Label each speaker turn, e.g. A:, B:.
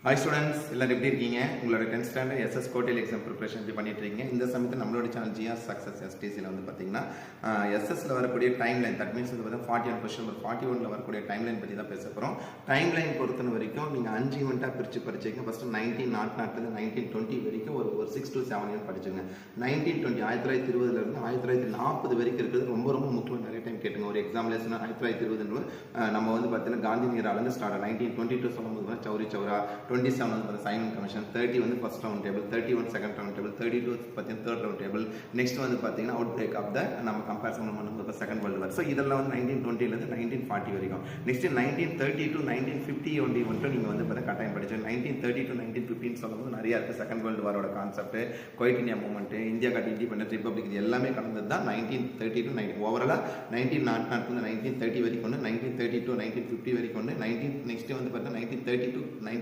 A: Hi students, எல்லாரும் எப்படி இருக்கீங்க? உங்களோட 10th ஸ்டாண்டர்ட் SS கோட்டேல் எக்ஸாம் ப்ரிப்பரேஷன் எப்படி பண்ணிட்டு இருக்கீங்க? இந்த சமயத்தில் நம்மளோட சேனல் GR சக்சஸ் STCல வந்து பாத்தீங்கன்னா SSல வரக்கூடிய டைம் லைன், தட் மீன்ஸ் வந்து 41 क्वेश्चन நம்பர் 41ல வரக்கூடிய டைம் லைன் பத்தி தான் பேச போறோம். டைம் லைன் பொறுத்தன வரைக்கும் நீங்க 5 ஈவென்ட்டா பிரிச்சு படிச்சீங்க. ஃபர்ஸ்ட் 1900 ல இருந்து 1920 வரைக்கும் ஒரு 6 to 7 இயர் படிச்சீங்க. 1920 1920ல இருந்து 1940 வரைக்கும் இருக்குது. ரொம்ப ரொம்ப முக்கியமான நிறைய டைம் கேட்டுங்க. ஒரு எக்ஸாம் லெசன் 1920 நம்ம வந்து பாத்தீங்கன்னா காந்தி நீரால இருந்து ஸ்டார்ட் 1922 சொல்லும்போது சௌரி சௌரா 27 வந்து சைமன் கமிஷன் 30 வந்து first round table 31 second round table 32 பார்த்தீங்கன்னா தேர்ட் ரவுண்ட் டேபிள் நெக்ஸ்ட் வந்து பார்த்தீங்கன்னா அவுட் பிரேக் ஆஃப் த நம்ம கம்பேரிசன் பண்ணும்போது செகண்ட் வேர்ல்டு வார். ஸோ இதெல்லாம் வந்து 1920லேருந்து 1940 வரைக்கும். நெக்ஸ்ட் 1930 to 1950 ஒன்லி மட்டும் நீங்கள் வந்து பார்த்தா கட்டாயம் படிச்சு 1930 to 1915 சொல்லும்போது நிறைய இருக்குது. செகண்ட் வேர்ல்டு வாரோட concept, quit India movement, India காட்டி இண்டிபெண்டன்ஸ் ரிப்பப்ளிக், இது எல்லாமே கலந்தது தான் 1930 to 19 ஓவராலாக 1900 1930 வரைக்கும் 1930 to 1950 வரைக்கும் 19 நெக்ஸ்ட் வந்து பார்த்தா 1930 to 19